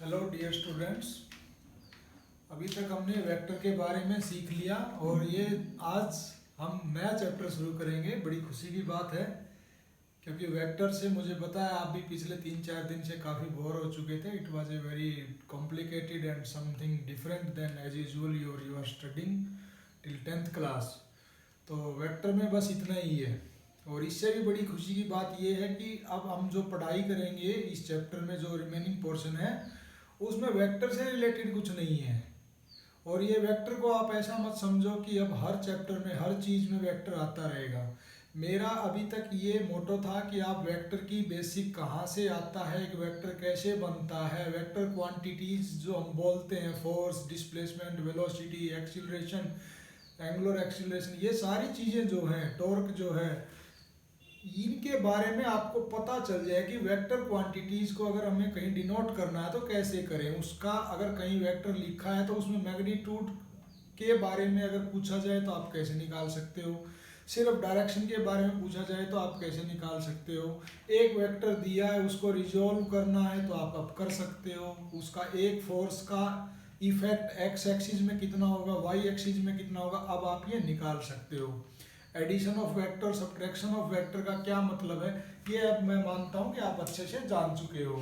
Hello dear students. अभी तक हमने वेक्टर के बारे में सीख लिया और ये आज हम नया चैप्टर शुरू करेंगे। बड़ी खुशी की बात है क्योंकि वेक्टर से मुझे पता है आप भी पिछले 3-4 दिन से काफ़ी बोर हो चुके थे। It was a very complicated and something different than as usual you are studying till 10th class. तो वेक्टर में बस इतना ही है। और इससे भी बड़ी खुशी की बात यह है कि अब हम जो पढ़ाई करेंगे इस चैप्टर में, जो रिमेनिंग पोर्शन है उसमें वेक्टर से रिलेटेड कुछ नहीं है। और ये वेक्टर को आप ऐसा मत समझो कि अब हर चैप्टर में हर चीज़ में वेक्टर आता रहेगा। मेरा अभी तक ये मोटो था कि आप वेक्टर की बेसिक कहाँ से आता है, एक वेक्टर कैसे बनता है, वेक्टर क्वांटिटीज जो हम बोलते हैं, force, displacement, velocity, acceleration, angular acceleration, ये सारी चीज़ें जो हैं, टॉर्क जो है, इनके बारे में आपको पता चल जाए कि वेक्टर क्वांटिटीज को अगर हमें कहीं डिनोट करना है तो कैसे करें। उसका अगर कहीं वेक्टर लिखा है तो उसमें मैग्नीट्यूड के बारे में अगर पूछा जाए तो आप कैसे निकाल सकते हो। सिर्फ डायरेक्शन के बारे में पूछा जाए तो आप कैसे निकाल सकते हो। एक वेक्टर दिया है उसको रिजॉल्व करना है तो आप अब कर सकते हो। उसका एक फोर्स का इफेक्ट एक्स एक्सिस में कितना होगा, वाई एक्सिस में कितना होगा, अब आप ये निकाल सकते हो। Addition of vector, subtraction of vector का क्या मतलब है ये अब मैं मानता हूँ कि आप अच्छे से जान चुके हो।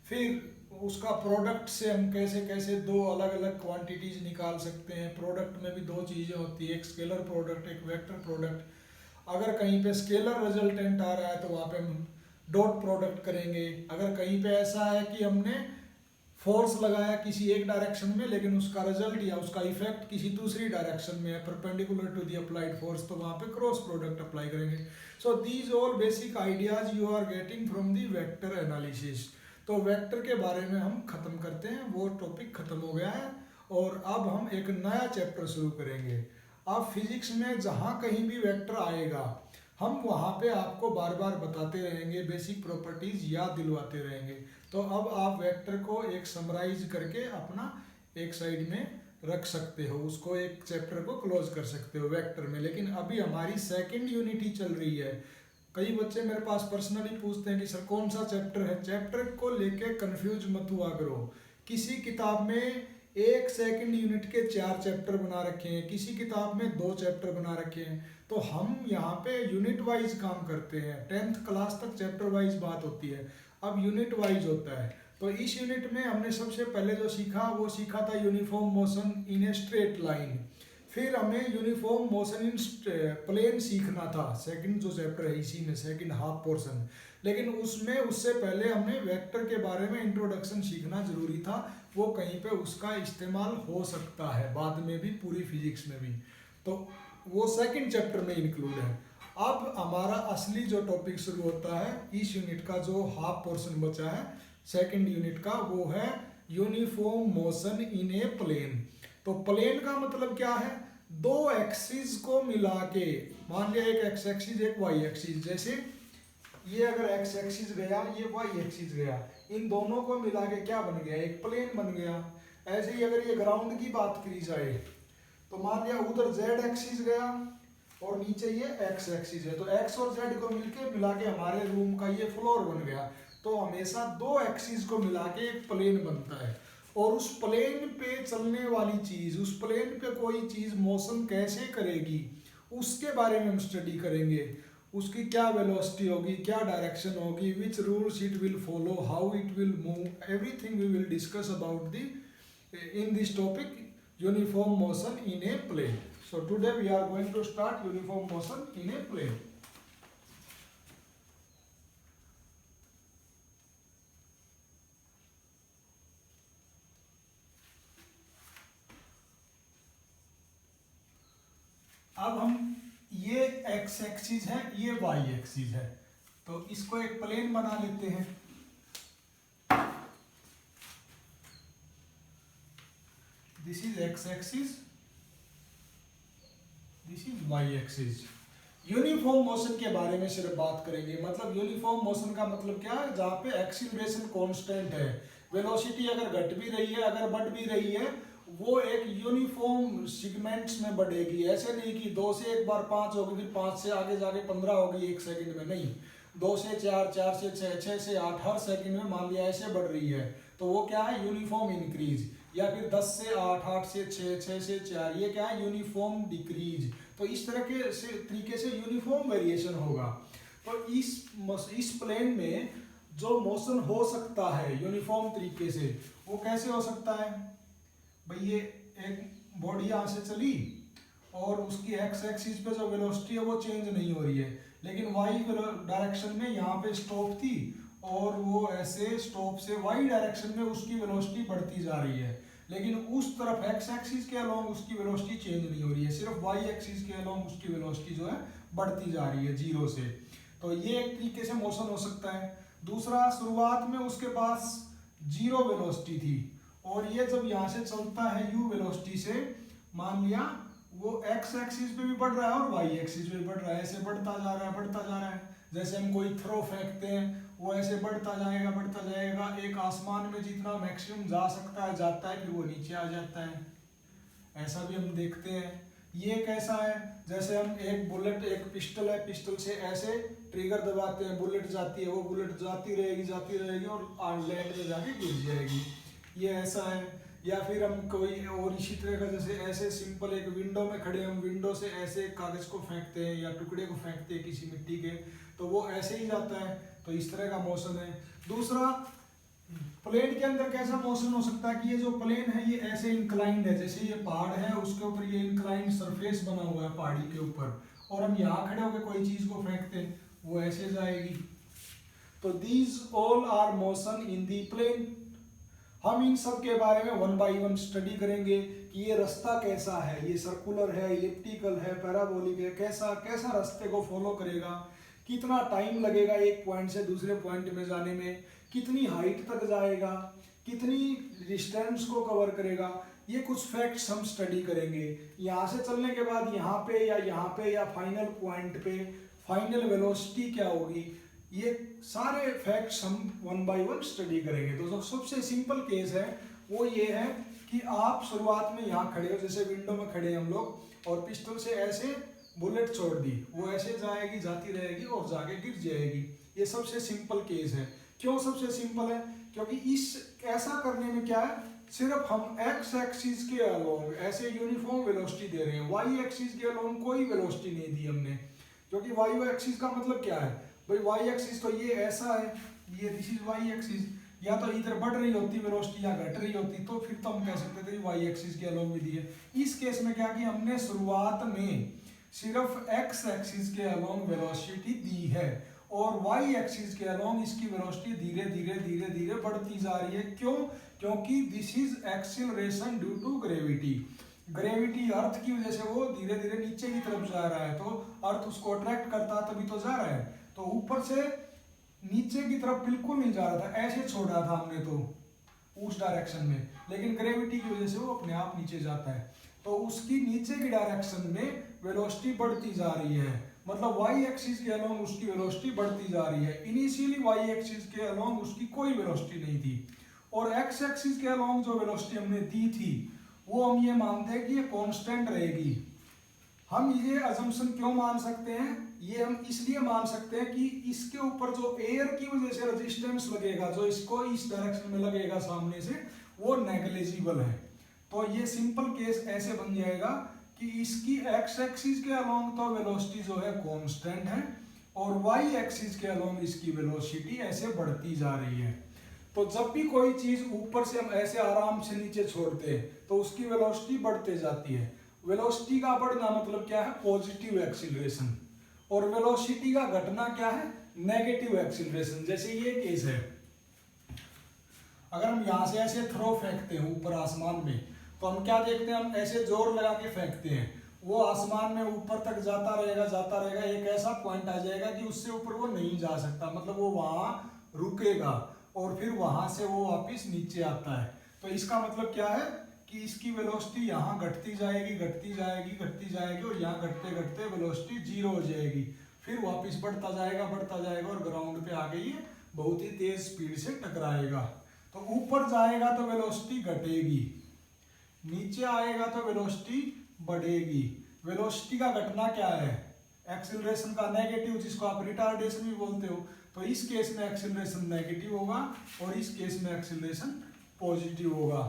फिर उसका प्रोडक्ट से हम कैसे कैसे दो अलग अलग क्वांटिटीज निकाल सकते हैं। प्रोडक्ट में भी दो चीज़ें होती है, एक स्केलर प्रोडक्ट, एक वेक्टर प्रोडक्ट। अगर कहीं पे स्केलर रिजल्टेंट आ रहा है तो वहाँ पे हम डॉट प्रोडक्ट करेंगे। अगर कहीं पे ऐसा है कि हमने फोर्स लगाया किसी एक डायरेक्शन में लेकिन उसका रिजल्ट या उसका इफेक्ट किसी दूसरी डायरेक्शन में है, perpendicular to the applied force, तो वहाँ पे क्रॉस प्रोडक्ट अप्लाई करेंगे। So these all basic ideas you are getting from the vector analysis. तो वेक्टर के बारे में हम खत्म करते हैं, वो टॉपिक खत्म हो गया है और अब हम एक नया चैप्टर शुरू करेंगे। अब फिजिक्स में जहाँ कहीं भी वेक्टर आएगा हम वहाँ पे आपको बार बार बताते रहेंगे, बेसिक प्रॉपर्टीज याद दिलवाते रहेंगे। तो अब आप वेक्टर को एक समराइज करके अपना एक साइड में रख सकते हो, उसको एक चैप्टर को क्लोज कर सकते हो वेक्टर में। लेकिन अभी हमारी सेकंड यूनिट ही चल रही है। कई बच्चे मेरे पास पर्सनली पूछते हैं कि सर कौन सा चैप्टर है। चैप्टर को लेके कंफ्यूज मत हुआ करो। किसी किताब में एक सेकंड यूनिट के 4 चैप्टर बना रखे हैं, किसी किताब में 2 चैप्टर बना रखे हैं। तो हम यहाँ पे यूनिट वाइज काम करते हैं। 10th क्लास तक चैप्टर वाइज बात होती है, अब यूनिट वाइज होता है। तो इस यूनिट में हमने सबसे पहले जो सीखा वो सीखा था uniform motion in a straight line. फिर हमें यूनिफॉर्म मोशन इन प्लेन सीखना था, सेकंड जो चैप्टर है इसी में, सेकंड हाफ पोर्शन। लेकिन उसमें उससे पहले हमने वेक्टर के बारे में इंट्रोडक्शन सीखना जरूरी था। वो कहीं पे उसका इस्तेमाल हो सकता है बाद में भी, पूरी फिजिक्स में भी। तो वो सेकंड चैप्टर में इंक्लूड है। अब हमारा असली जो टॉपिक शुरू होता है इस यूनिट का, जो हाफ पोर्शन बचा है सेकंड यूनिट का, वो है uniform motion in a plane. तो प्लेन का मतलब क्या है, दो एक्सिस को मिला के, मान लिया एक एक्स एक्सिस एक वाई एक्सिस, जैसे ये अगर एक्स एक्सिस गया ये वाई एक्सिस गया, इन दोनों को मिला के क्या बन गया, एक प्लेन बन गया। ऐसे ही अगर ये ग्राउंड की बात करी जाए तो मान लिया उधर जेड एक्सिस गया और नीचे ये एक्स एक्सिस है, तो एक्स और जेड को मिला के हमारे रूम का ये फ्लोर बन गया। तो हमेशा दो एक्सिस को मिला के एक प्लेन बनता है और उस प्लेन पे चलने वाली चीज, उस प्लेन पे कोई चीज मोशन कैसे करेगी उसके बारे में हम स्टडी करेंगे। उसकी क्या वेलोसिटी होगी, क्या डायरेक्शन होगी, which rules it will follow, how it will move, everything we will discuss about the in this topic uniform motion in a plane. So today we are going to start uniform motion in a plane. अब हम ये x axis है, ये y axis है, तो इसको एक plane बना लेते हैं। This is x axis, this is y axis. Uniform motion के बारे में सिर्फ बात करेंगे। मतलब यूनिफॉर्म मोशन का मतलब क्या है, जहाँ पे एक्सीलरेशन कांस्टेंट है, वेलोसिटी अगर घट भी रही है अगर बढ़ भी रही है वो एक यूनिफॉर्म सेगमेंट्स में बढ़ेगी। ऐसे नहीं कि 2 से एक बार 5 होगी, फिर 5 से आगे जाके 15 होगी एक सेकंड में, नहीं। 2 से 4, 4 से 6, 6 से 8 हर सेकंड में मान लिया ऐसे बढ़ रही है। तो वो क्या है, यूनिफॉर्म इंक्रीज। या फिर 10 से 8, 8 से 6, 6 से 4, ये क्या है, यूनिफॉर्म डिक्रीज। तो इस तरह के से तरीके से यूनिफॉर्म वेरिएशन होगा। तो इस प्लेन में जो मोशन हो सकता है यूनिफॉर्म तरीके से, वो कैसे हो सकता है भाई, ये एक बॉडी यहाँ से चली और उसकी एक्स एक्सिस पे जो वेलोसिटी है वो चेंज नहीं हो रही है, लेकिन वाई डायरेक्शन में यहाँ पे स्टॉप थी और वो ऐसे स्टॉप से वाई डायरेक्शन में उसकी वेलोसिटी बढ़ती जा रही है, लेकिन उस तरफ एक्स एक्सिस के अलोंग उसकी वेलोसिटी चेंज नहीं हो रही है, सिर्फ वाई एक्सिस के अलोंग उसकी वेलोसिटी जो है बढ़ती जा रही है 0 से। तो ये एक तरीके से मोशन हो सकता है। दूसरा, शुरुआत में उसके पास 0 वेलोसिटी थी और ये जब यहाँ से चलता है u वेलोसिटी से, मान लिया वो x एक्सिस पे भी बढ़ रहा है और y एक्सिस पे भी बढ़ रहा है, ऐसे बढ़ता जा रहा है बढ़ता जा रहा है। जैसे हम कोई थ्रो फेंकते हैं, वो ऐसे बढ़ता जाएगा, एक आसमान में जितना मैक्सिमम जा सकता है जाता है, फिर वो नीचे आ जाता है, ऐसा भी हम देखते हैं। ये कैसा है, जैसे हम एक बुलेट, एक पिस्टल है, पिस्टल से ऐसे ट्रिगर दबाते हैं, बुलेट जाती है, वो बुलेट जाती रहेगी और लैंड में जाके गिर जाएगी, ये ऐसा है। या फिर हम कोई और इसी तरह का, जैसे ऐसे सिंपल एक विंडो में खड़े, हम विंडो से ऐसे कागज को फेंकते हैं या टुकड़े को फेंकते हैं किसी मिट्टी के, तो वो ऐसे ही जाता है, तो इस तरह का मोशन है। दूसरा, प्लेन के अंदर कैसा मोशन हो सकता है कि ये जो प्लेन है ये ऐसे इंक्लाइंड है, जैसे ये पहाड़ है उसके ऊपर ये इंक्लाइंड सरफेस बना हुआ है पहाड़ी के ऊपर, और हम यहाँ खड़े होकर कोई चीज को फेंकते हैं वो ऐसे जाएगी। तो these all are motion in the plane. हम इन सब के बारे में 1 बाय 1 स्टडी करेंगे कि ये रास्ता कैसा है, ये सर्कुलर है, इलिप्टिकल है, पैराबोलिक है, कैसा कैसा रास्ते को फॉलो करेगा, कितना टाइम लगेगा एक पॉइंट से दूसरे पॉइंट में जाने में, कितनी हाइट तक जाएगा, कितनी डिस्टेंस को कवर करेगा, ये कुछ फैक्ट्स हम स्टडी करेंगे। यहाँ से चलने के बाद यहाँ पे या फाइनल पॉइंट पे फाइनल वेलोसिटी क्या होगी, ये सारे फैक्ट्स हम 1 बाय 1 स्टडी करेंगे। तो जो सबसे सिंपल केस है वो ये है कि आप शुरुआत में यहाँ खड़े हो, जैसे विंडो में खड़े हैं हम लोग, और पिस्टल से ऐसे बुलेट छोड़ दी, वो ऐसे जाएगी, जाती रहेगी और जाके गिर जाएगी। ये सबसे सिंपल केस है। क्यों सबसे सिंपल है, क्योंकि इस ऐसा करने में क्या है, सिर्फ हम एक्स एक्सिस के अलोंग ऐसे यूनिफॉर्म वेलोसिटी दे रहे हैं, वाई एक्सिस के अलोंग कोई वेलोसिटी नहीं दी हमने। क्योंकि वाई एक्सिस का मतलब क्या है भाई, वाई एक्सिस तो ये ऐसा है, ये दिस इज वाई एक्सिस, या तो इधर बढ़ रही होती वेलोसिटी या घट रही होती, तो फिर तो हम कह सकते थे वाई एक्सिस के अलोंग भी दी है। इस केस में क्या कि हमने शुरुआत में सिर्फ एक्स एक्सिस के अलोंग वेलोसिटी दी है और वाई एक्सिस के अलोंग इसकी वेलोसिटी धीरे धीरे बढ़ती जा रही है। क्यों, क्योंकि this is acceleration due to gravity. Gravity earth की वजह से वो धीरे धीरे नीचे की तरफ जा रहा है, तो अर्थ उसको अट्रैक्ट करता है तभी तो जा रहा है। तो ऊपर से नीचे की तरफ बिल्कुल नहीं जा रहा था, ऐसे छोड़ा था हमने तो उस डायरेक्शन में, लेकिन ग्रेविटी की वजह से वो अपने आप नीचे जाता है, तो उसकी नीचे की डायरेक्शन में वेलोसिटी बढ़ती जा रही है, मतलब वाई एक्सिस के अलोंग उसकी वेलोसिटी बढ़ती जा रही है। इनिशियली वाई एक्सिस के अलोंग उसकी कोई वेलोसिटी नहीं थी, और एक्स एक्सिस के अलोंग जो वेलोसिटी हमने दी थी वो हम ये मानते हैं कि ये कांस्टेंट रहेगी। हम ये अजम्पशन क्यों मान सकते हैं, ये हम इसलिए मान सकते हैं कि इसके ऊपर जो एयर की वजह से रेजिस्टेंस लगेगा, जो इसको इस डायरेक्शन में लगेगा सामने से, वो नेग्लिजिबल है। तो ये सिंपल केस ऐसे बन जाएगा कि इसकी एक्स एक्सिस के अलोंग तो वेलोसिटी जो है कांस्टेंट है और वाई एक्सिस के अलोंग इसकी वेलोसिटी ऐसे बढ़ती जा रही है। तो जब भी कोई चीज ऊपर से हम ऐसे आराम से नीचे छोड़ते हैं तो उसकी वेलोसिटी बढ़ते जाती है। वेलोसिटी का बढ़ना मतलब क्या है, पॉजिटिव एक्सीलरेशन, और वेलोसिटी का घटना क्या है, नेगेटिव एक्सीलरेशन। जैसे ये केस है, अगर हम यहाँ से ऐसे थ्रो फेंकते हैं ऊपर आसमान में, तो हम क्या देखते हैं, हम ऐसे जोर लगा के फेंकते हैं, वो आसमान में ऊपर तक जाता रहेगा, एक ऐसा पॉइंट आ जाएगा कि उससे ऊपर वो नहीं जा सकता, मतलब वो वहां रुकेगा और फिर वहां से वो वापस नीचे आता है। तो इसका मतलब क्या है कि इसकी वेलोसिटी यहाँ घटती जाएगी और यहाँ घटते घटते वेलोसिटी 0 हो जाएगी, फिर वापस बढ़ता जाएगा और ग्राउंड पे आके ये बहुत ही तेज स्पीड से टकराएगा। तो ऊपर जाएगा तो वेलोसिटी घटेगी, नीचे आएगा तो वेलोसिटी बढ़ेगी। वेलोसिटी का घटना क्या है, एक्सीलरेशन का नेगेटिव, जिसको आप रिटार्डेशन भी बोलते हो। तो इस केस में एक्सीलरेशन नेगेटिव होगा और इस केस में एक्सीलरेशन पॉजिटिव होगा,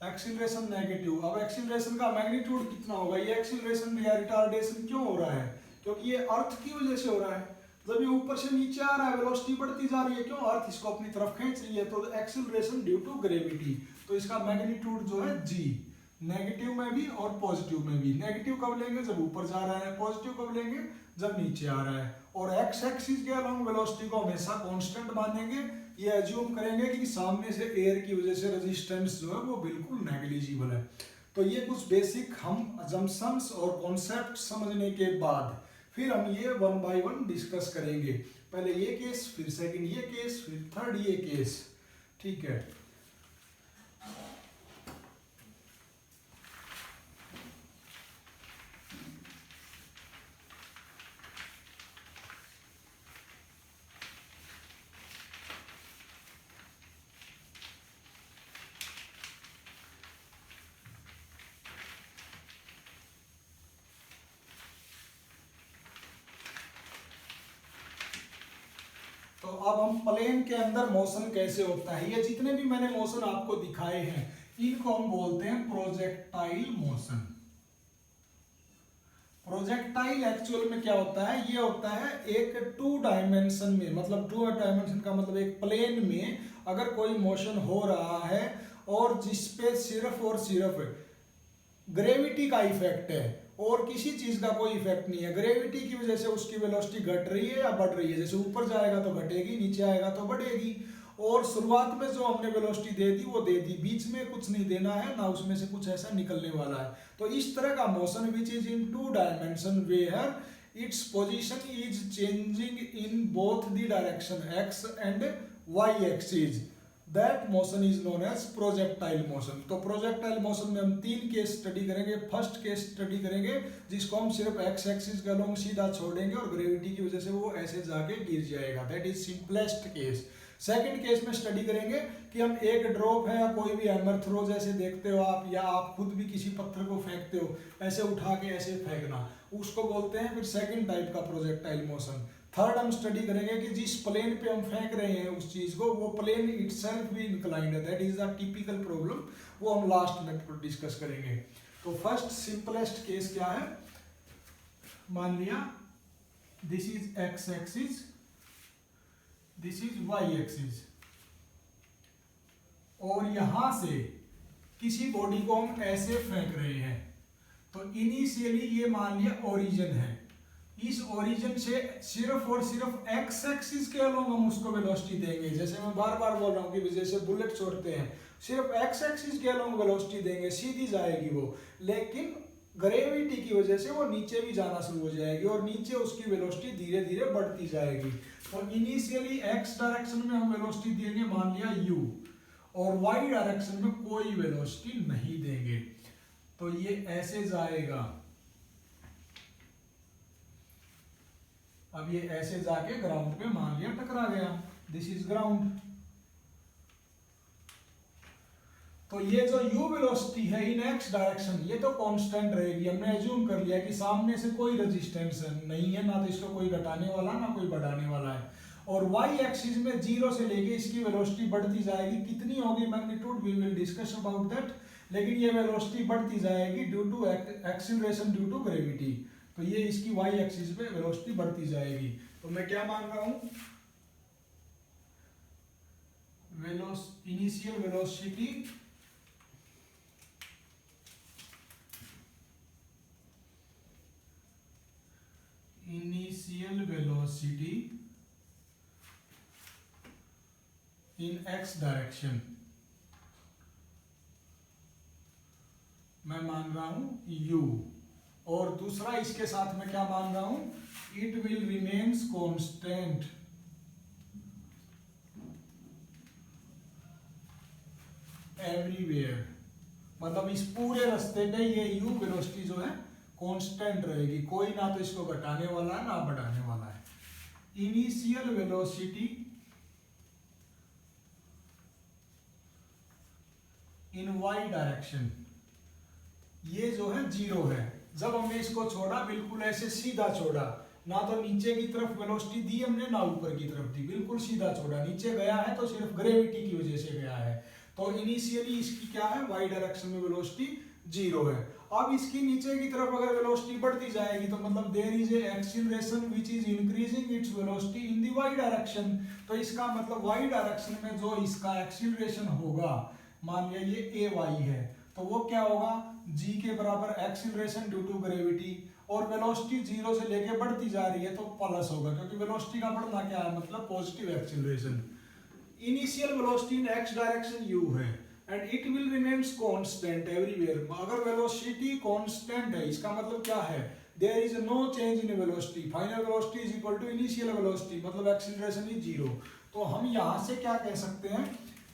एक्सीलरेशन नेगेटिव। अब एक्सीलरेशन का मैग्नीट्यूड कितना होगा, ये एक्सीलरेशन या रिटार्डेशन क्यों हो रहा है, क्योंकि ये अर्थ की वजह से हो रहा है। जब ये ऊपर से नीचे आ रहा है वेलोसिटी बढ़ती जा रही है, क्यों, अर्थ इसको अपनी तरफ खींच रही है, तो एक्सीलरेशन ड्यू टू ग्रेविटी। तो इसका मैग्नीट्यूड जो है जी, नेगेटिव में भी और पॉजिटिव में भी। नेगेटिव कब लेंगे, जब ऊपर जा रहा है, पॉजिटिव कब लेंगे, जब नीचे आ रहा है। और एक्स एक्सिस के अलोंग वेलोसिटी को हमेशा कांस्टेंट मानेंगे, ये एज्यूम करेंगे कि सामने से एयर की वजह से रेजिस्टेंस जो है वो बिल्कुल नेग्लिजिबल है। तो ये कुछ बेसिक हम अजम्पशंस और कॉन्सेप्ट समझने के बाद फिर हम ये वन बाय वन डिस्कस करेंगे। पहले ये केस, फिर सेकंड ये केस, फिर थर्ड ये केस, ठीक है। तो अब हम प्लेन के अंदर मोशन कैसे होता है, ये जितने भी मैंने मोशन आपको दिखाए हैं इनको हम बोलते हैं प्रोजेक्टाइल मोशन। प्रोजेक्टाइल एक्चुअल में क्या होता है, ये होता है एक टू डायमेंशन में, मतलब टू डायमेंशन का मतलब एक प्लेन में अगर कोई मोशन हो रहा है और जिसपे सिर्फ और सिर्फ ग्रेविटी का इफेक्ट है और किसी चीज का कोई इफेक्ट नहीं है, ग्रेविटी की वजह से उसकी वेलोसिटी घट रही है या बढ़ रही है, जैसे ऊपर जाएगा तो घटेगी, नीचे आएगा तो बढ़ेगी। और शुरुआत में जो हमने वेलोसिटी दे दी वो दे दी, बीच में कुछ नहीं देना है, ना उसमें से कुछ ऐसा निकलने वाला है। तो इस तरह का motion which is in two dimension where its position is changing in both the direction X and Y axis, that motion is known as projectile motion. तो प्रोजेक्टाइल मोशन में हम तीन केस स्टडी करेंगे। फर्स्ट केस स्टडी करेंगे जिसको हम सिर्फ x axis के अलोंग सीधा छोड़ेंगे और ग्रेविटी की वजह से वो ऐसे जाके गिर जाएगा, that is simplest case. Second case में स्टडी करेंगे कि हम एक ड्रॉप है या कोई भी हैमर थ्रो जैसे देखते हो आप, या आप खुद भी किसी पत्थर को फेंकते हो, ऐसे उठा के ऐसे फेंकना, उसको बोलते हैं फिर सेकंड टाइप का प्रोजेक्टाइल मोशन। थर्ड हम स्टडी करेंगे कि जिस प्लेन पे हम फेंक रहे हैं उस चीज को, वो प्लेन इटसेल्फ भी इंक्लाइंड है, that is the typical problem, वो हम लास्ट में डिस्कस करेंगे। तो फर्स्ट सिंपलेस्ट केस क्या है, मान लिया this is X axis, this is Y axis, और यहां से किसी बॉडी को हम ऐसे फेंक रहे हैं। तो इनिशियली ये मान लिया ओरिजिन है, इस ओरिजिन से सिर्फ और सिर्फ एक्स एक्सिस के अलोंग हम उसको वेलोसिटी देंगे। जैसे मैं बार बार बोल रहा हूँ कि जैसे बुलेट छोड़ते हैं, सिर्फ एक्स एक्सिस के अलोंग वेलोसिटी देंगे, सीधी जाएगी वो, लेकिन ग्रेविटी की वजह से वो नीचे भी जाना शुरू हो जाएगी और नीचे उसकी वेलोसिटी धीरे धीरे बढ़ती जाएगी। तो इनिशियली एक्स डायरेक्शन में हम वेलोसिटी देंगे, मान लिया u, और वाई डायरेक्शन में कोई वेलोसिटी नहीं देंगे। तो ये ऐसे जाएगा, अब ये ऐसे जाके ग्राउंड पे मान लिया टकरा गया, दिस इज ग्राउंड। तो ये जो u वेलोसिटी है इन x डायरेक्शन, ये तो कांस्टेंट रहेगी, हमने एज्यूम कर लिया कि सामने से कोई रेजिस्टेंस नहीं है, ना तो इसको कोई घटाने वाला ना कोई बढ़ाने वाला है। और y एक्सिस में 0 से लेके इसकी वेलोसिटी बढ़ती जाएगी, कितनी होगी magnitude we will discuss about that, लेकिन ये वेलोसिटी बढ़ती जाएगी due to acceleration due to gravity. तो ये इसकी y एक्सिस पे वेलोसिटी बढ़ती जाएगी। तो मैं क्या मान रहा हूं, initial velocity in x direction मैं मान रहा हूं u, और दूसरा इसके साथ में क्या मान रहा हूं, it will remains constant everywhere, मतलब इस पूरे रास्ते पे ये u वेलोसिटी जो है कांस्टेंट रहेगी, कोई ना तो इसको घटाने वाला है ना बढ़ाने वाला है। इनिशियल वेलोसिटी इन y डायरेक्शन, ये जो है 0 है। जब हमने इसको छोड़ा बिल्कुल ऐसे सीधा छोड़ा, ना तो नीचे की तरफ वेलोसिटी दी हमने ना ऊपर की तरफ दी, बिल्कुल सीधा छोड़ा, नीचे गया है तो सिर्फ ग्रेविटी की वजह से गया है। तो इनिशियली इसकी क्या है, वाई डायरेक्शन में वेलोसिटी 0 है। अब इसकी नीचे की तरफ अगर वेलोसिटी बढ़ती जाएगी तो मतलब there is a acceleration which is increasing its velocity in the Y direction. तो इसका मतलब वाई डायरेक्शन में जो इसका एक्सीलरेशन होगा, मान लिया ये ए वाई है, तो वो क्या होगा, जी के बराबर एक्सीलरेशन ड्यू टू ग्रेविटी, और वेलोसिटी 0 से लेके बढ़ती जा रही है तो प्लस होगा, क्योंकि वेलोसिटी का बढ़ना क्या है, मतलब positive acceleration. Initial velocity in X direction u है and it will remains constant everywhere. अगर वेलोसिटी कांस्टेंट है इसका मतलब क्या है, there is no change in velocity, final velocity is equal to initial velocity, मतलब एक्सीलरेशन इज 0। तो हम यहां से क्या कह सकते हैं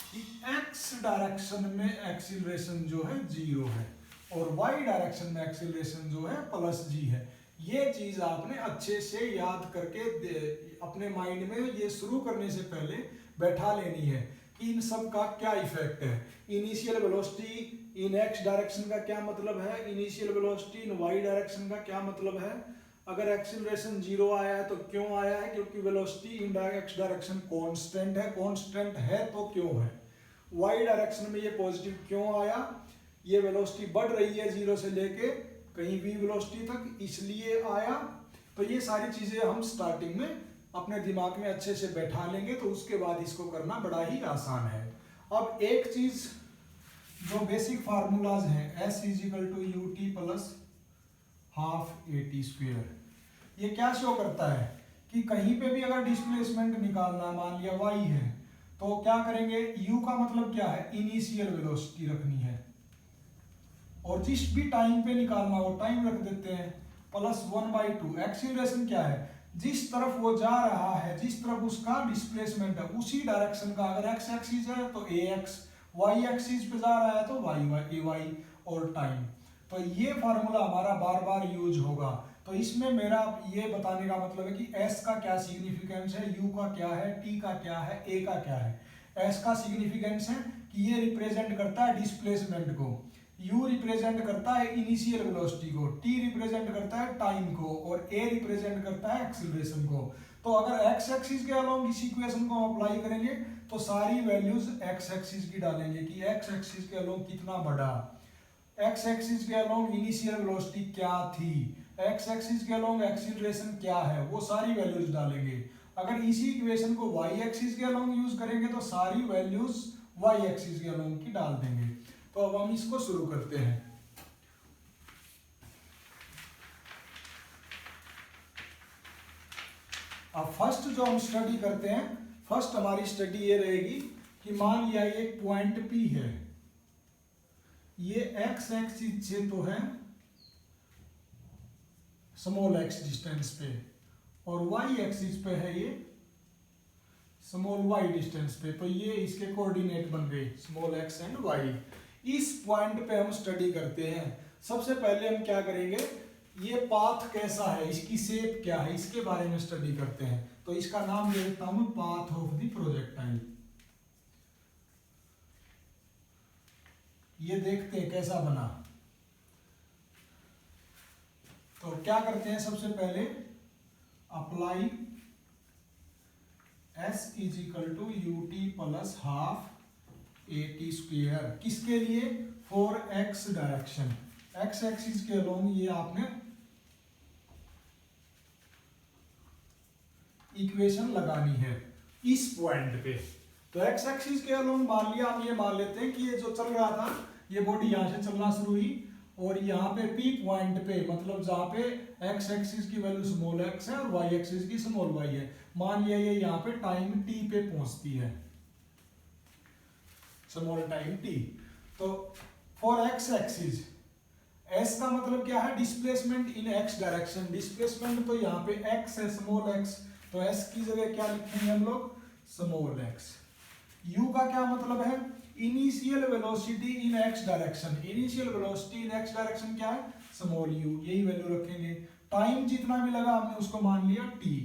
कि x डायरेक्शन में एक्सीलरेशन जो है 0 है और y डायरेक्शन में एक्सीलरेशन जो है प्लस g है। ये चीज आपने अच्छे से याद करके अपने माइंड में ये शुरू करने से पहले बैठा लेनी है कि इन सब का क्या इफेक्ट है। Initial velocity in X direction का क्या मतलब है, initial velocity in Y direction का क्या मतलब है। अगर एक्सीलरेशन 0 आया है तो क्यों आया है, क्योंकि velocity in X direction constant है, कांस्टेंट है तो क्यों है। वाई डायरेक्शन में ये पॉजिटिव क्यों आया, ये वेलोसिटी बढ़ रही है 0 से लेके कहीं v वेलोसिटी तक, इसलिए आया। तो ये सारी चीजें हम स्टार्टिंग में अपने दिमाग में अच्छे से बैठा लेंगे तो उसके बाद इसको करना बड़ा ही आसान है। अब एक चीज जो बेसिक फार्मूलाज हैं, s is equal to u t plus half a t square, ये क्या शो करता है कि कहीं पे भी अगर डिस्प्लेसमेंट निकालना, मान लिया y है, तो क्या करेंगे, u का मतलब क्या है, इनिशियल वेलोसिटी रखनी है, और जिस भी टाइम पे निकालना हो टाइम रख देते हैं, प्लस 1/2। एक्सीलरेशन क्या है, जिस तरफ वो जा रहा है, जिस तरफ उसका डिस्प्लेसमेंट है उसी डायरेक्शन का, अगर एक्स एक्सिस है तो ए एक्स, वाई एक्सिस पे जा रहा है तो वाई वाई ए वाई, और टाइम। तो ये फार्मूला हमारा बार बार यूज होगा। तो इसमें मेरा ये बताने का मतलब है कि एस का क्या सिग्निफिकेंस है, यू का क्या है, टी का क्या है, ए का क्या है। एस का सिग्निफिकेंस है कि ये रिप्रेजेंट करता है डिस्प्लेसमेंट को, U रिप्रेजेंट करता है इनिशियल वेलोसिटी को, T रिप्रेजेंट करता है टाइम को, और A रिप्रेजेंट करता है एक्सीलरेशन को। तो अगर x एक्सिस के अलोंग इस इक्वेशन को अप्लाई करेंगे तो सारी वैल्यूज x एक्सिस की डालेंगे कि x एक्सिस के अलोंग कितना बढ़ा, x एक्सिस के अलोंग इनिशियल वेलोसिटी क्या थी, x एक्सिस के अलोंग एक्सीलरेशन क्या है, वो सारी वैल्यूज डालेंगे। अगर इसी इक्वेशन को y एक्सिस के अलोंग यूज करेंगे तो सारी वैल्यूज y एक्सिस के अलोंग की डाल देंगे। तो अब हम इसको शुरू करते हैं। अब फर्स्ट जो हम स्टडी करते हैं, फर्स्ट हमारी स्टडी ये रहेगी कि मान लिया ये एक पॉइंट P है, ये x एक्सिस से तो है स्मॉल x डिस्टेंस पे, और y एक्सिस पे है ये स्मॉल y डिस्टेंस पे। तो ये इसके कोऑर्डिनेट बन गए स्मॉल x एंड y। इस पॉइंट पे हम स्टडी करते हैं। सबसे पहले हम क्या करेंगे, ये पाथ कैसा है, इसकी शेप क्या है, इसके बारे में स्टडी करते हैं। तो इसका नाम ले लेता हूं पाथ ऑफ द प्रोजेक्टाइल। ये देखते हैं कैसा बना। तो क्या करते हैं, सबसे पहले apply s is equal to u t plus half a t square, किसके लिए, for x direction, x axis के अलोंग ये आपने इक्वेशन लगानी है इस पॉइंट पे। तो x एक्सिस के अलोंग मान लिया, हम ये मान लेते हैं कि ये जो चल रहा था, ये बॉडी यहां से चलना शुरू हुई और यहाँ पे P पॉइंट पे, मतलब जहाँ पे x एक्सिस की वैल्यू स्मॉल x है और y एक्सिस की स्मॉल y है, मान लिया ये यहाँ पे टाइम t पे पहुंचती है, स्मॉल टाइम t। तो फॉर x एक्सिस, s का मतलब क्या है, displacement in x direction. Displacement तो यहाँ पे x है, स्मॉल x, तो s की जगह क्या लिखेंगे हम लोग, स्मॉल x। u का क्या मतलब है, initial velocity in x direction. Initial velocity in x direction क्या है, स्मॉल u, यही वैल्यू रखेंगे। टाइम जितना भी लगा हमने उसको मान लिया t।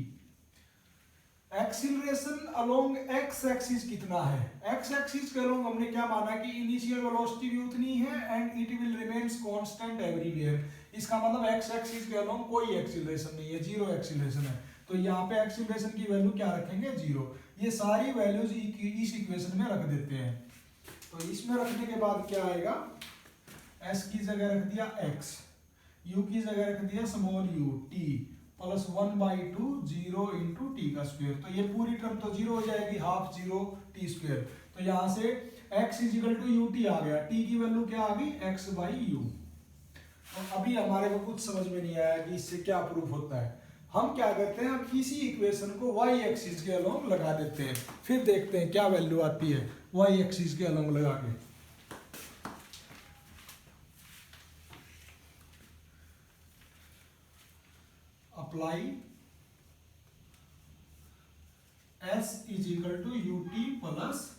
Acceleration along x axis कितना है, x एक्सिस के अलोंग हमने क्या माना कि इनिशियल वेलोसिटी भी उतनी है and it will remains constant everywhere. इसका मतलब x एक्सिस के अलोंग कोई एक्सीलरेशन नहीं है, जीरो एक्सीलरेशन है। तो यहाँ पे एक्सीलरेशन की वैल्यू क्या रखेंगे, जीरो। ये सारी वैल्यूज इस इक्वेशन में रख देते हैं। तो इसमें रखने के बाद क्या आएगा, s की जगह रख दिया x, u की जगह रख दिया small u t plus 1/2 0 into T का स्क्वायर। तो ये पूरी टर्म तो जीरो हो जाएगी, हाफ जीरो टी स्क्वायर। तो यहाँ से x is equal to u t आ गया, t की वैल्यू क्या आ गई x/u। तो अभी हमारे को कुछ समझ में नहीं आया कि इससे क्या प्रूफ होता है। हम क्या करते हैं, हम इसी इक्वेशन को y एक्सिस के अलोंग लगा देते हैं, फिर देखते हैं क्या वैल्यू आती है y एक्सिस के अलोंग लगा के। Apply s is equal to u t plus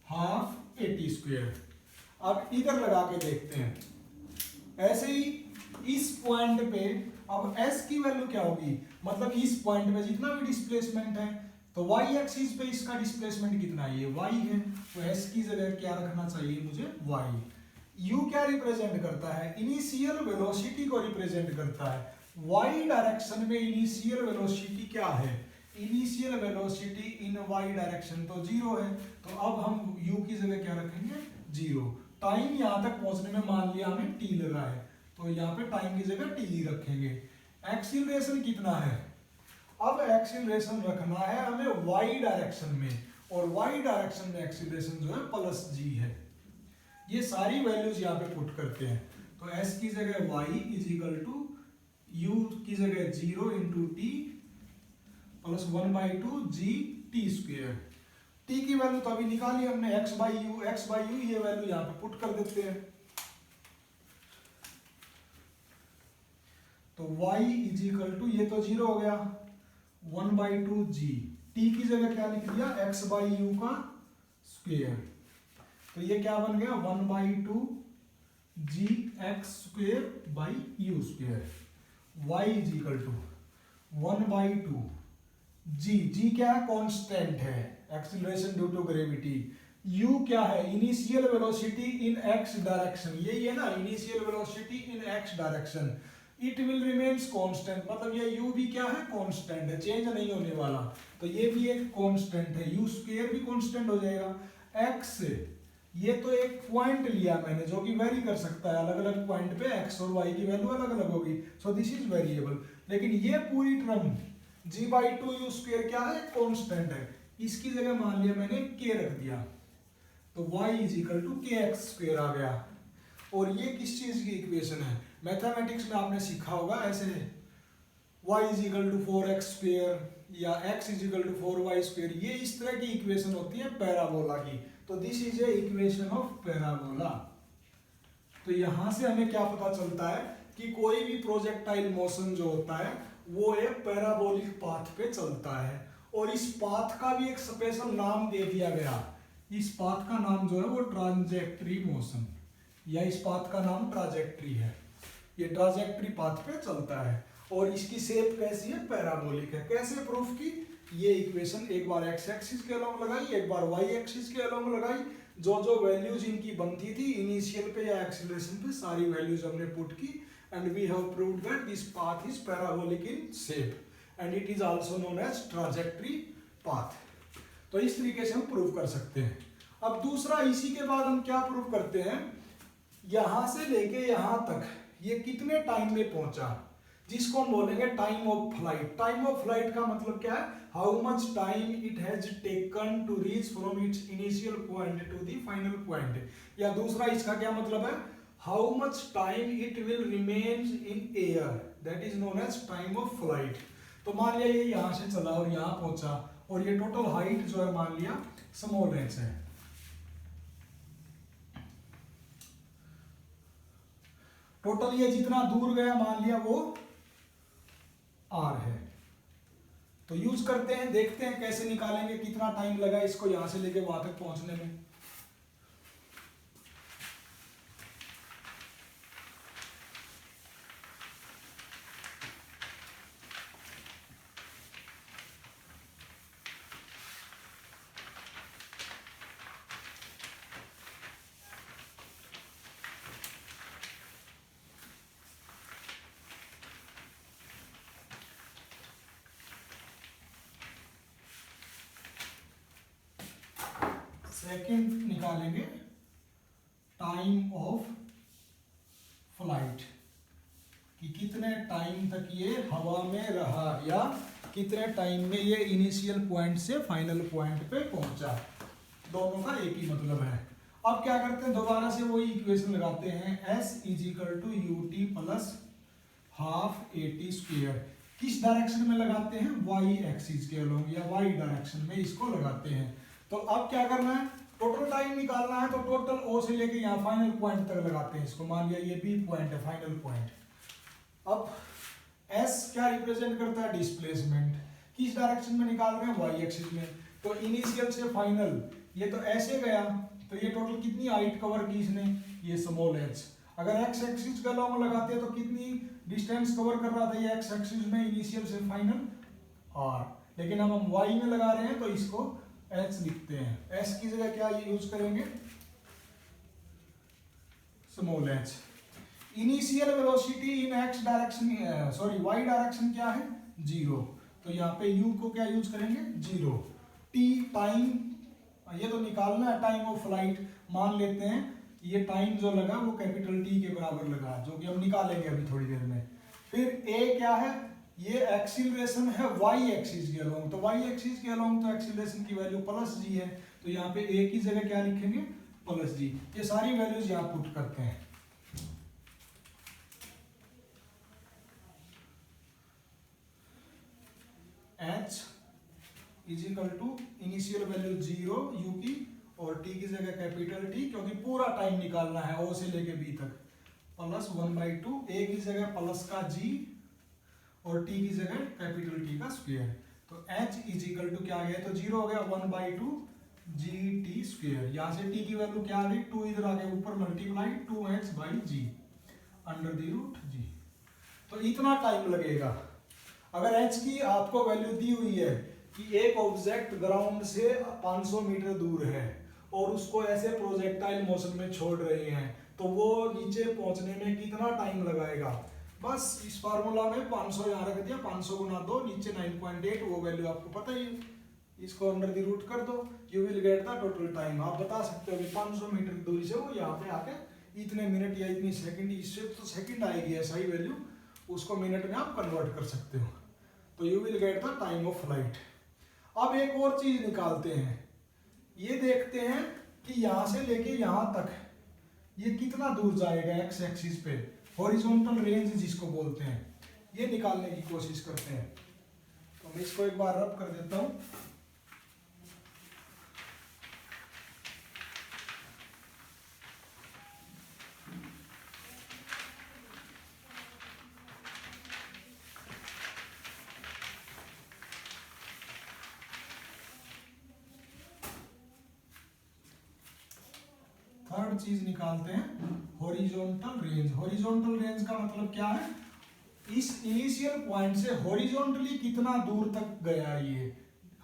half a t square. अब इधर लगा के देखते हैं, ऐसे ही इस पॉइंट पे अब s की वैल्यू क्या होगी, मतलब इस पॉइंट पे जितना भी डिस्प्लेसमेंट है, तो y एक्सिस पे इसका डिस्प्लेसमेंट कितना है, ये y है। तो s की जगह क्या रखना चाहिए मुझे, y। u क्या रिप्रेजेंट करता है, इनिशियल वेलोसिटी को रिप्रेजेंट करता है। y डायरेक्शन में इनिशियल वेलोसिटी क्या है, इनिशियल वेलोसिटी इन y डायरेक्शन तो जीरो है। तो अब हम u की जगह क्या रखेंगे, जीरो। टाइम यहाँ तक पहुंचने में मान लिया हमें t लगा है, तो यहाँ पे टाइम की जगह t रखेंगे। एक्सीलरेशन कितना है, अब एक्सीलरेशन रखना है हमें y डायरेक्शन में, और y डायरेक्शन में एक्सीलरेशन जो है प्लस g है। ये सारी वैल्यूज यहाँ पे पुट करते हैं। तो s की जगह y इजिकल टू u की जगह 0 into T plus 1/2 g T square. t की वैल्यू तो अभी निकाली हमने, x/u ये वैल्यू यहाँ पे पुट कर देते हैं। तो y इजिकल टू, ये तो 0 हो गया, 1/2 g, t की जगह क्या लिख दिया x/u का स्क्वेयर। तो ये क्या बन गया 1/2 g x square by u square. y is equal to 1/2 g क्या है, कांस्टेंट है, acceleration due to gravity. u क्या है, initial velocity in x direction, यही है ना, initial velocity in x direction. It will remains constant, मतलब ये u भी क्या है, कांस्टेंट है, चेंज नहीं होने वाला। तो ये भी एक कांस्टेंट है, u स्क्वायर भी कांस्टेंट हो जाएगा। x, ये तो एक पॉइंट लिया मैंने जो कि वेरी कर सकता है, अलग अलग पॉइंट पे x और y की वैल्यू अलग अलग होगी, सो दिस इज वेरिएबल। लेकिन ये पूरी टर्म g/2 u स्क्वायर क्या है, कांस्टेंट है, इसकी जगह मान लिया मैंने k रख दिया, तो y is equal to kx square आ गया। और ये किस चीज की इक्वेशन है, मैथमेटिक्स में आपने सीखा होगा ऐसे, y is equal to 4x square या x is equal to 4y square, ये इस तरह की इक्वेशन होती है पैराबोला की। तो this is a equation of parabola. तो यहां से हमें क्या पता चलता है कि कोई भी प्रोजेक्टाइल मोशन जो होता है वो एक पैराबोलिक पाथ पे चलता है, और इस पाथ का भी एक स्पेशल नाम दे दिया गया। इस पाथ का नाम जो है वो ट्रांजेक्टरी मोशन, या इस पाथ का नाम ट्राजेक्टरी है। ये ट्राजेक्टरी पाथ पे चलता है, और इसकी शेप कैसी है, पैराबोलिक है। कैसे प्रूफ की, ये इक्वेशन एक बार x एक्सिस के अलोंग लगाई, एक बार y एक्सिस के अलोंग लगाई, जो जो वैल्यूज इनकी बनती थी इनिशियल पे या एक्सीलरेशन पे, सारी वैल्यूज हमने पुट की, and we have proved that this path is parabolic in shape and it is also known as trajectory path. तो इस तरीके से हम प्रूव कर सकते हैं। अब दूसरा, इसी के बाद हम क्या प्रूव करते हैं, यहां से लेके यहां तक ये कितने टाइम में पहुंचा, जिसको हम बोलेंगे time of flight. Time of flight का मतलब क्या है, how much time it has taken to reach from its initial point to the final point. या दूसरा इसका क्या मतलब है, how much time it will remain in air, that is known as time of flight. तो मान लिया ये यहां से चला और यहां पहुंचा, और ये टोटल हाइट जो है मान लिया स्मॉल h है। टोटल ये जितना दूर गया मान लिया वो r है। तो यूज करते हैं, देखते हैं कैसे निकालेंगे, कितना टाइम लगा इसको यहां से लेके वहां तक पहुंचने में। सेकंड निकालेंगे टाइम ऑफ फ्लाइट, कि कितने टाइम तक ये हवा में रहा या कितने टाइम में ये इनिशियल पॉइंट से फाइनल पॉइंट पे पहुंचा। दोनों का एक ही मतलब है। अब क्या करते हैं, दोबारा से वही इक्वेशन लगाते हैं, s is equal to u t plus half a t square. किस डायरेक्शन में लगाते हैं, y एक्सिस के अलोंग या y डायरेक्शन में इसको लगाते हैं। तो अब क्या करना है, टोटल टाइम निकालना है, तो टोटल O से लेके यहाँ फाइनल पॉइंट तक लगाते हैं इसको। मान लिया ये B पॉइंट है, फाइनल पॉइंट। अब S क्या रिप्रेजेंट करता है, डिस्प्लेसमेंट। किस डायरेक्शन में निकाल रहे हैं, y एक्सिस में। तो इनिशियल से फाइनल ये तो ऐसे गया, तो ये टोटल कितनी हाइट कवर की इसने, ये स्मॉल h। अगर x एक्सिस का लॉन्ग लगाते हैं तो कितनी डिस्टेंस कवर कर रहा था ये x एक्सिस में, इनिशियल से फाइनल r। लेकिन अब हम y में लगा रहे हैं तो इसको h लिखते हैं। s की जगह क्या यूज करेंगे, small h। Initial velocity in x direction, sorry y direction क्या है, 0। तो यहाँ पे u को क्या यूज करेंगे, 0। t टाइम, ये तो निकालना है टाइम ऑफ फ्लाइट। मान लेते हैं ये टाइम जो लगा वो कैपिटल T के बराबर लगा, जो कि हम निकालेंगे अभी थोड़ी देर में। फिर a क्या है, ये एक्सीलरेशन है y एक्सिस के अलोंग। तो y एक्सिस के अलोंग तो एक्सीलरेशन की वैल्यू प्लस g है, तो यहाँ पे a की जगह क्या लिखेंगे, प्लस g। ये सारी वैल्यूज यहाँ पुट करते हैं। h is equal to initial value 0 u की, और t की जगह कैपिटल T, क्योंकि पूरा टाइम निकालना है O से लेके B तक, प्लस 1/2। a की जगह प्लस का g और t की जगह कैपिटल T का स्क्वायर। तो h इजिकल टू क्या आ गया, तो 0 हो गया, 1/2 gt स्क्वायर। यहाँ से t की वैल्यू क्या आ गई, 2 इधर आ गया ऊपर, multiply 2h/g under the root g। तो इतना टाइम लगेगा। अगर h की आपको वैल्यू दी हुई है कि एक ऑब्जेक्ट ग्राउंड से 500 मीटर दूर है और उसको ऐसे प्रोजेक्टाइल मोशन में छोड़ रहे हैं, तो वो नीचे पहुंचने में कितना टाइम लगाएगा। बस इस फार्मूला में 500 यहाँ रख दिया, 500 गुना 2, नीचे 9.8, वो वैल्यू आपको पता ही है, इसको अंडर द रूट कर दो, you will get the total time. आप बता सकते हो कि 500 मीटर दूरी से वो यहाँ पे आके इतने मिनट या इतनी सेकंड, इससे तो सेकंड आएगी ऐसा ही वैल्यू, उसको मिनट में आप कन्वर्ट कर सकते हो। तो you will get the time of flight. अब एक और चीज निकालते हैं, ये देखते हैं कि यहां से लेके यहां तक ये कितना दूर जाएगा एक्स एक्सिस पे, हॉरिजॉन्टल रेंज जिसको बोलते हैं, ये निकालने की कोशिश करते हैं। तो मैं इसको एक बार रब कर देता हूं। थर्ड चीज निकालते हैं, हॉरिजॉन्टल रेंज। हॉरिजॉन्टल रेंज का मतलब क्या है, इस इनिशियल पॉइंट से हॉरिजॉन्टली कितना दूर तक गया ये,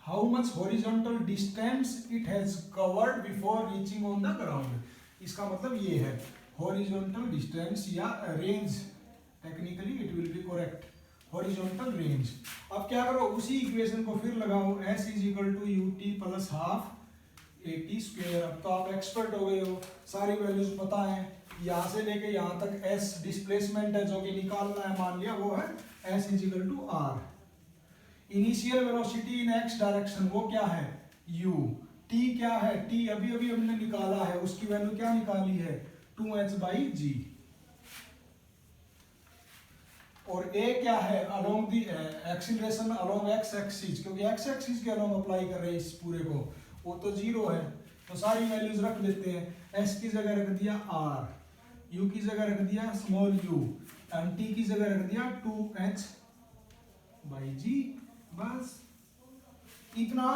how much horizontal distance it has covered before reaching on the ground. इसका मतलब ये है हॉरिजॉन्टल डिस्टेंस या range, technically it will be correct, horizontal range. अब क्या करो, उसी इक्वेशन को फिर लगाओ, s is equal to u t plus half a t square. अब तो आप एक्सपर्ट हो गए हो, सारी वैल्यूज पता है, यहाँ से लेके यहाँ तक s डिस्प्लेसमेंट है जो कि निकालना है, मान लिया वो है s is equal to r। Initial velocity in x direction वो क्या है, u। t क्या है, t अभी अभी हमने निकाला है, उसकी वैल्यू क्या निकाली है, 2h/g। और a क्या है, along the acceleration along x axis, क्योंकि x एक्सिस के अलोंग अप्लाई कर रहे हैं इस पूरे को, वो तो 0 है। तो सारी वैल्यूज रख देते हैं, s की जगह रख दिया r, u की जगह रख दिया स्मॉल u, एंड t की जगह रख दिया 2h/g। बस इतना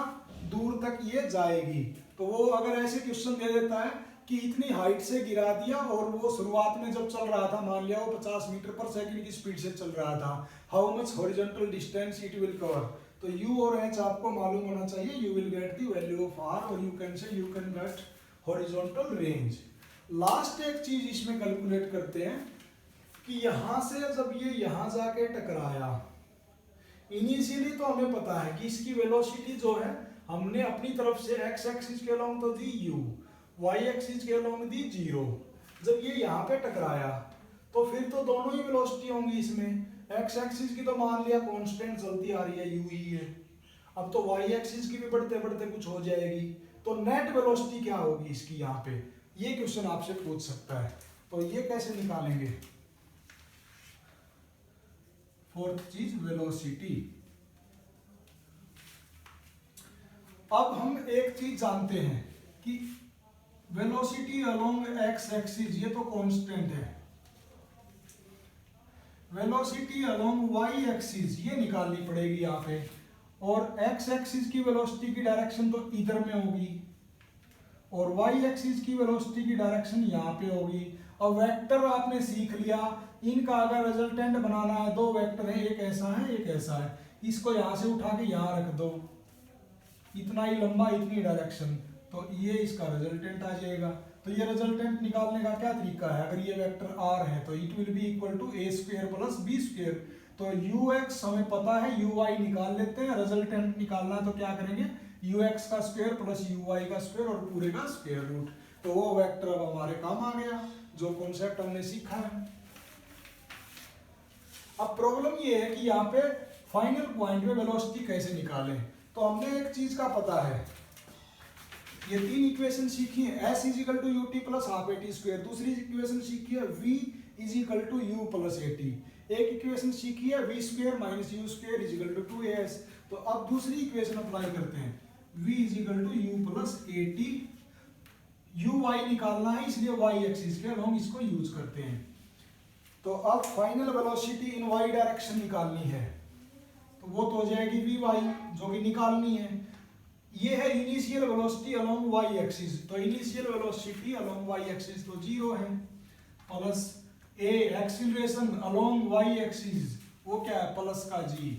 दूर तक ये जाएगी। तो वो अगर ऐसे क्वेश्चन दे देता है कि इतनी हाइट से गिरा दिया और वो शुरुआत में जब चल रहा था, मान लिया वो 50 मीटर पर सेकंड की स्पीड से चल रहा था, how much horizontal distance it will cover. तो u और h आपको मालूम होना चाहिए, you will get the value of r, और you can get horizontal range. Last एक चीज इसमें कैलकुलेट करते हैं कि यहां से जब ये यहां जाके टकराया, इनिशियली तो हमें पता है कि इसकी वेलोसिटी जो है हमने अपनी तरफ से x एक्सिस के अलोंग तो दी u, वाई एक्सिस के अलोंग दी 0। जब ये यहाँ पे टकराया तो फिर तो दोनों ही वेलोसिटी होंगी इसमें। एक्स एक्सिस की तो मान लिया कांस्टेंट चलती आ रही है, यू ही है। अब तो वाई एक्सिस की भी बढ़ते बढ़ते कुछ हो जाएगी, तो नेट वेलोसिटी क्या होगी इसकी यहाँ पे, ये क्वेश्चन आपसे पूछ सकता है। तो ये कैसे निकालेंगे? फोर्थ चीज वेलोसिटी। अब हम एक चीज जानते हैं कि वेलोसिटी अलोंग एक्स एक्सिस ये तो कांस्टेंट है, वेलोसिटी अलोंग वाई एक्सिस ये निकालनी पड़ेगी यहाँ पे, और एक्स एक्सिस की वेलोसिटी की डायरेक्शन तो इधर में होगी और वाई एक्सिस की वेलोसिटी की डायरेक्शन यहाँ पे होगी। अब वेक्टर आपने सीख लिया, इनका अगर रिजल्टेंट बनाना है, दो वेक्टर है, एक ऐसा है एक ऐसा है, इसको यहाँ से उठा के यहाँ रख दो, इतना ही लंबा इतनी डायरेक्शन, तो ये इसका रिजल्टेंट आ जाएगा। तो ये रिजल्टेंट निकालने का क्या तरीका है? अगर ये वेक्टर r है तो it will be equal to a square plus b square. तो ux हमें पता है, uy निकाल लेते हैं। रिजल्टेंट निकालना है तो क्या करेंगे? ux का स्क्वायर प्लस uy का स्क्वायर और पूरे का स्क्वायर रूट। तो वो वेक्टर अब हमारे काम आ गया, जो कॉन्सेप्ट हमने सीखा है। अब प्रॉब्लम ये है कि यहाँ पे फाइनल पॉइंट में वेलोसिटी कैसे निकालें। तो हमने एक चीज का पता है, ये तीन इक्वेशन सीखी है, s is equal to u t plus half a t square. दूसरी इक्वेशन सीखी है v is equal to u plus a t. एक इक्वेशन सीखी है v square minus u square is equal to 2as। तो अब दूसरी इक्वेशन अप्लाई करते हैं, v is equal to u plus a t. U y निकालना है इसलिए वाई एक्सिस के अलोंग इसको यूज करते हैं। तो अब final velocity in Y direction निकालनी है, तो वो तो हो जाएगी वी वाई जो कि निकालनी है। ये है initial velocity along y axis, तो initial velocity along y axis तो 0 है, plus a acceleration along y axis वो क्या है? प्लस का g,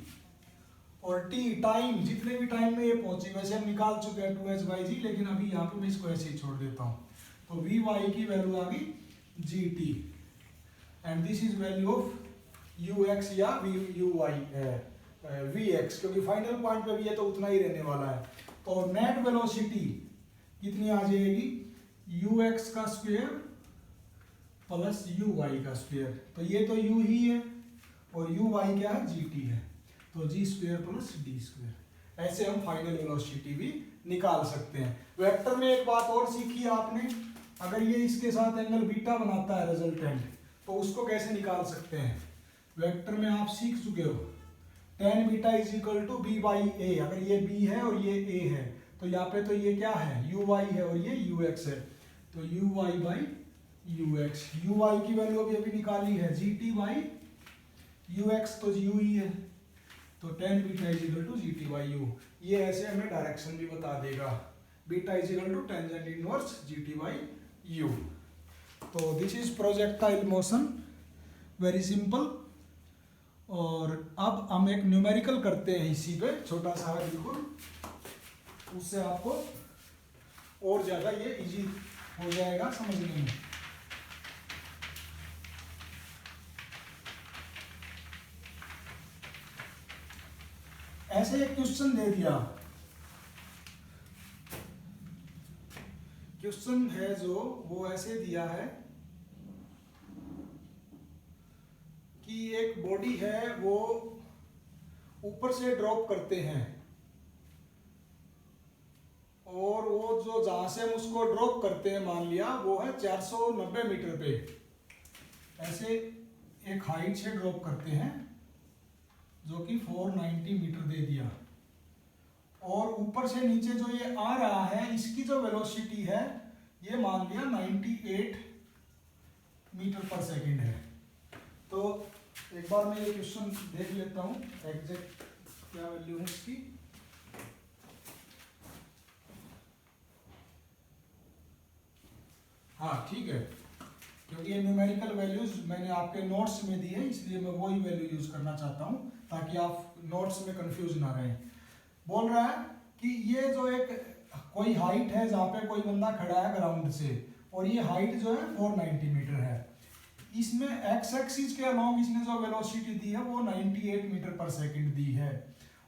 और t टाइम, जितने भी टाइम में ये पहुंची, वैसे हम निकाल चुके हैं 2h/g, लेकिन अभी यहाँ पे मैं इसको ऐसे ही छोड़ देता हूँ। तो वी वाई की वैल्यू आ गई gt and this is value of you x या यू वाई वी एक्स, क्योंकि फाइनल पॉइंट पे भी ये तो उतना ही रहने वाला है। तो नेट वेलोसिटी कितनी आ जाएगी? यू एक्स का स्क्वायर प्लस यू वाई का स्क्वायर। तो ये तो यू ही है और यू वाई क्या है? जी टी है, तो जी स्क्वायर प्लस डी स्क्वायर। ऐसे हम फाइनल वेलोसिटी भी निकाल सकते हैं। वेक्टर में एक बात और सीखी आपने, अगर ये इसके साथ एंगल बीटा बनाता है रिजल्टेंट, तो उसको कैसे निकाल सकते हैं? वेक्टर में आप सीख चुके हो, tan beta is equal to b by a. अगर ये b है और ये a है, तो यहाँ पे तो ये क्या है? यू वाई है और ये यू एक्स है, तो u y by u x. U y की वैल्यू अभी निकाली है g t by u x, तो यू ही है, तो tan beta is equal to g t by u. ये ऐसे हमें डायरेक्शन भी बता देगा, beta is equal to tangent inverse g t by u. तो this is projectile motion, very simple. और अब हम एक न्यूमेरिकल करते हैं इसी पे, छोटा सा है बिल्कुल, उससे आपको और ज्यादा ये इजी हो जाएगा समझने में। ऐसे एक क्वेश्चन दे दिया, क्वेश्चन है जो वो ऐसे दिया है कि एक बॉडी है, वो ऊपर से ड्रॉप करते हैं और वो जो जहां से हम उसको ड्रॉप करते हैं, मान लिया वो है 490 मीटर पे, ऐसे एक हाइट से ड्रॉप करते हैं जो कि 490 मीटर दे दिया, और ऊपर से नीचे जो ये आ रहा है इसकी जो वेलोसिटी है ये मान लिया 98 मीटर पर सेकंड है। तो एक बार मैं ये क्वेश्चन देख लेता हूँ एग्जैक्ट क्या वैल्यू है इसकी। हाँ ठीक है, क्योंकि ये न्यूमेरिकल वैल्यूज मैंने आपके नोट्स में दी है, इसलिए मैं वही वैल्यू यूज करना चाहता हूँ ताकि आप नोट्स में कंफ्यूज ना रहें। बोल रहा है कि ये जो एक कोई हाइट है जहाँ पे कोई बंदा खड़ा है ग्राउंड से, और ये हाइट जो है 490 मीटर है, इसमें एक्स एक्सिस के अलोंग इसने जो वेलोसिटी दी है वो 98 मीटर पर सेकंड दी है,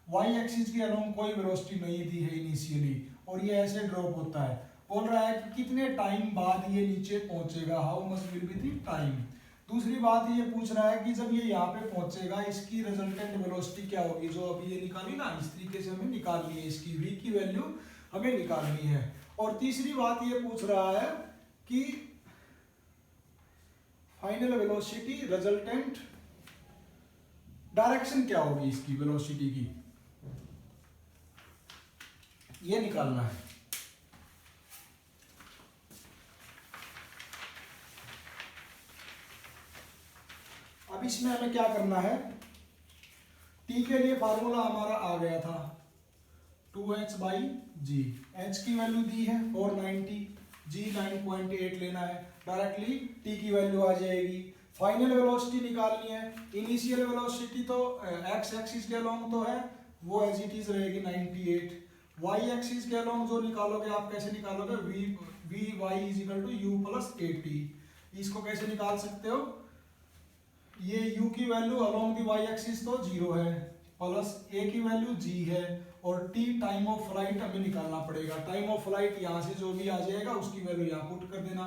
वाई एक्सिस के अलोंग कोई वेलोसिटी नहीं दी है इनिशियली, और ये ऐसे ड्रॉप होता है। बोल रहा है कि कितने टाइम बाद ये नीचे पहुंचेगा, how much will be the time. दूसरी बात ये पूछ रहा है कि जब ये यहाँ पे पहुंचेगा इसकी रिजल्टेंट वेलोसिटी क्या होगी, जो अभी ये निकाली ना, इस तरीके से हमें निकालनी है, इसकी v की वैल्यू हमें निकालनी है। और तीसरी बात ये पूछ रहा है कि फाइनल वेलोसिटी रिजल्टेंट डायरेक्शन क्या होगी इसकी वेलोसिटी की, ये निकालना है। अब इसमें हमें क्या करना है, t के लिए फार्मूला हमारा आ गया था 2h/g, h की वैल्यू दी है 490, g 9.8 लेना है, डायरेक्टली t की वैल्यू आ जाएगी। फाइनल वेलोसिटी निकालनी है, इनिशियल वेलोसिटी तो x एक्सिस के अलोंग तो है, वो एज इट इज रहेगी 98, y एक्सिस के अलोंग जो निकालोगे आप कैसे निकालोगे, vy = u + 80। इसको कैसे निकाल सकते हो, ये u की value along the y axis तो 0 है, प्लस a की वैल्यू g है, और t टाइम ऑफ फ्लाइट हमें निकालना पड़ेगा। टाइम ऑफ फ्लाइट यहाँ से जो भी आ जाएगा उसकी वैल्यू यहाँ पुट कर देना,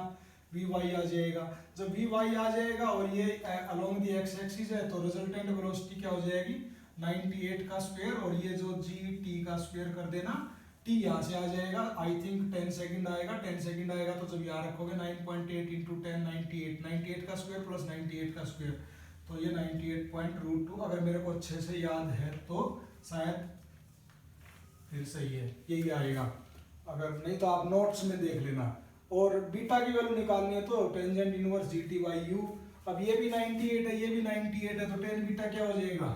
vy आ जाएगा। जब vy आ जाएगा और ये अलोंग दी x एक्सिस है तो रिजल्टेंट वेलोसिटी क्या हो जाएगी 98 का स्क्वायर, और ये जो gt का स्क्वायर कर देना, t यहाँ से आ जाएगा, आई थिंक 10 सेकंड आएगा, 10 सेकंड आएगा तो जब यहाँ रखोगे 9.8 × 10 98 का स्क्वायर प्लस 98 का स्क्वायर, तो ये 98.√2, अगर मेरे को अच्छे से याद है तो शायद फिर सही है, यही आएगा, अगर नहीं तो आप नोट्स में देख लेना। और बीटा की वैल्यू निकालनी है तो टेंजेंट इनवर्स gt/u, अब ये भी 98 है, ये भी 98 है, तो टेन बीटा क्या हो जाएगा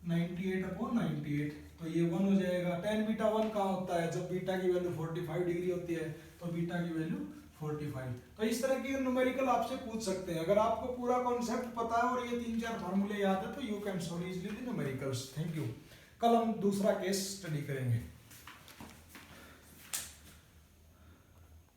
98/98, तो ये 1 हो जाएगा। टेन बीटा 1 कहाँ होता है, जब बीटा की वैल्यू 45 डिग्री होती है, तो बीटा की वैल्यू 45। तो इस तरह की न्यूमेरिकल आपसे पूछ सकते हैं, अगर आपको पूरा कॉन्सेप्ट पता है और ये 3-4 फार्मूले याद है तो you can solve easily the numericals. Thank you. कल हम दूसरा केस स्टडी करेंगे।